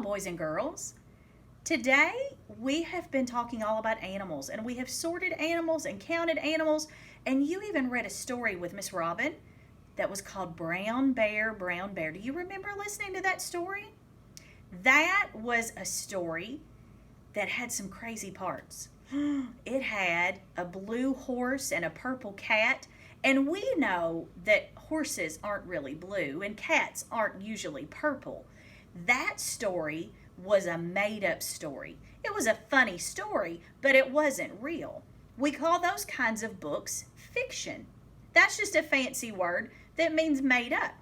boys and girls. Today, we have been talking all about animals, and we have sorted animals and counted animals, and you even read a story with Miss Robin that was called Brown Bear, Brown Bear. Do you remember listening to that story? That was a story that had some crazy parts. It had a blue horse and a purple cat, and we know that horses aren't really blue and cats aren't usually purple. That story was a made up story. It was a funny story, but it wasn't real. We call those kinds of books fiction. That's just a fancy word that means made up.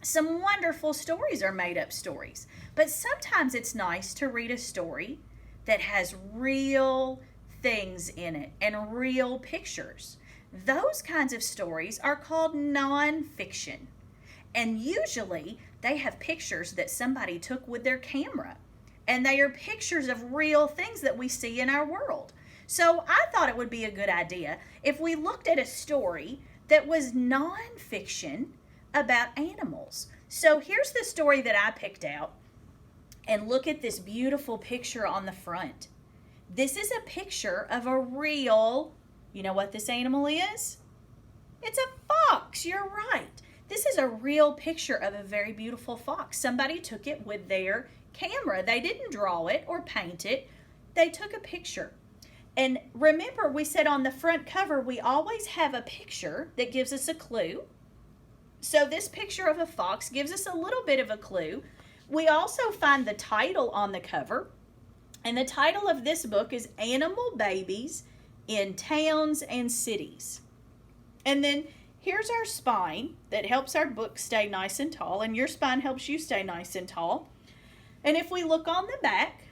Some wonderful stories are made up stories, but sometimes it's nice to read a story that has real things in it and real pictures. Those kinds of stories are called nonfiction. And usually they have pictures that somebody took with their camera. And they are pictures of real things that we see in our world. So I thought it would be a good idea if we looked at a story that was nonfiction about animals. So here's the story that I picked out. And look at this beautiful picture on the front. This is a picture of a real, you know what this animal is? It's a fox, you're right. This is a real picture of a very beautiful fox. Somebody took it with their camera. They didn't draw it or paint it. They took a picture. And remember, we said on the front cover, we always have a picture that gives us a clue. So this picture of a fox gives us a little bit of a clue. We also find the title on the cover. And the title of this book is Animal Babies in Towns and Cities. And then here's our spine that helps our book stay nice and tall. And your spine helps you stay nice and tall. And if we look on the back,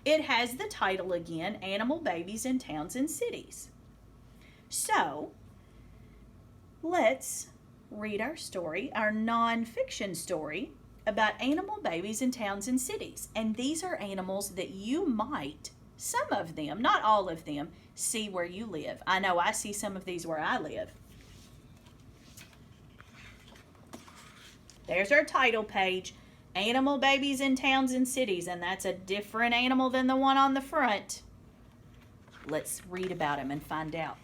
it has the title again, Animal Babies in Towns and Cities. So, let's read our story, our nonfiction story about animal babies in towns and cities. And these are animals that you might, some of them, not all of them, see where you live. I know I see some of these where I live. There's our title page. Animal Babies in Towns and Cities, and that's a different animal than the one on the front. Let's read about him and find out.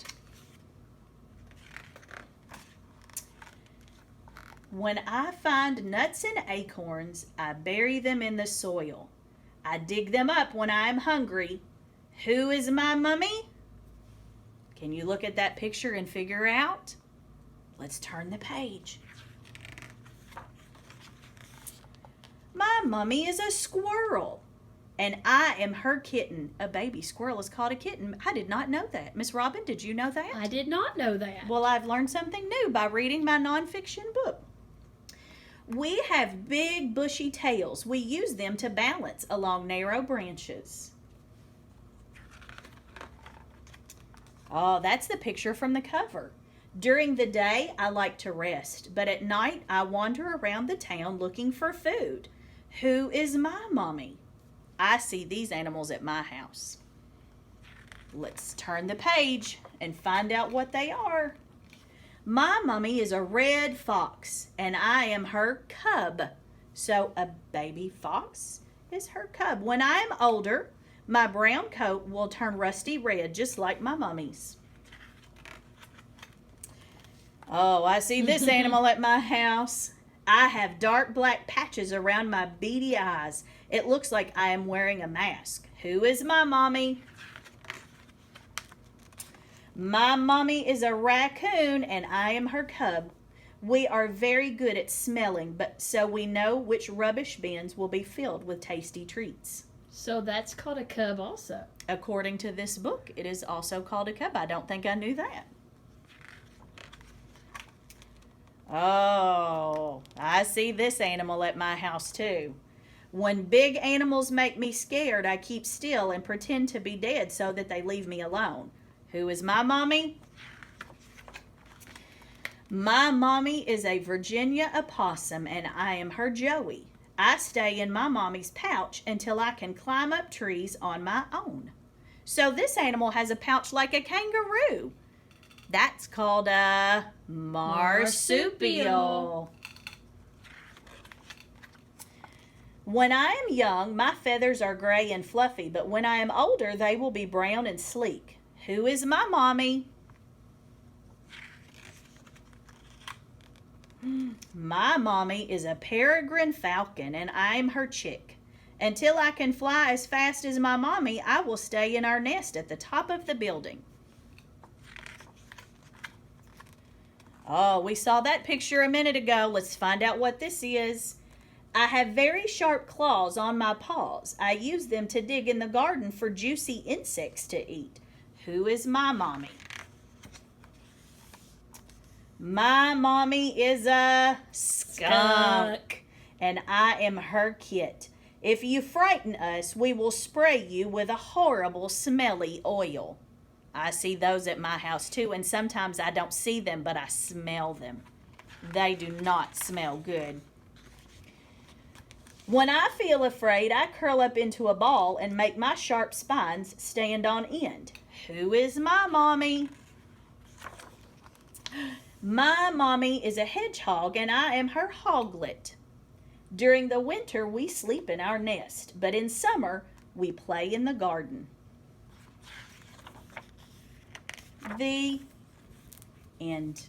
When I find nuts and acorns, I bury them in the soil. I dig them up when I am hungry. Who is my mummy? Can you look at that picture and figure out? Let's turn the page. My mummy is a squirrel, and I am her kitten. A baby squirrel is called a kitten. I did not know that. Miss Robin, did you know that? I did not know that. Well, I've learned something new by reading my nonfiction book. We have big bushy tails. We use them to balance along narrow branches. Oh, that's the picture from the cover. During the day, I like to rest, but at night, I wander around the town looking for food. Who is my mommy? I see these animals at my house. Let's turn the page and find out what they are. My mummy is a red fox, and I am her cub. So a baby fox is her cub. When I am older, my brown coat will turn rusty red, just like my mummy's. Oh, I see this animal at my house. I have dark black patches around my beady eyes. It looks like I am wearing a mask. Who is my mommy? My mommy is a raccoon, and I am her cub. We are very good at smelling, but so we know which rubbish bins will be filled with tasty treats. So that's called a cub also. According to this book, it is also called a cub. I don't think I knew that. Oh, I see this animal at my house too. When big animals make me scared, I keep still and pretend to be dead so that they leave me alone. Who is my mommy? My mommy is a Virginia opossum, and I am her Joey. I stay in my mommy's pouch until I can climb up trees on my own. So this animal has a pouch like a kangaroo. That's called a marsupial. When I am young, my feathers are gray and fluffy, but when I am older, they will be brown and sleek. Who is my mommy? My mommy is a peregrine falcon, and I'm her chick. Until I can fly as fast as my mommy, I will stay in our nest at the top of the building. Oh, we saw that picture a minute ago. Let's find out what this is. I have very sharp claws on my paws. I use them to dig in the garden for juicy insects to eat. Who is my mommy? My mommy is a skunk, and I am her kit. If you frighten us, we will spray you with a horrible, smelly oil. I see those at my house too, and sometimes I don't see them, but I smell them. They do not smell good. When I feel afraid, I curl up into a ball and make my sharp spines stand on end. Who is my mommy? My mommy is a hedgehog, and I am her hoglet. During the winter, we sleep in our nest, but in summer, we play in the garden. The end.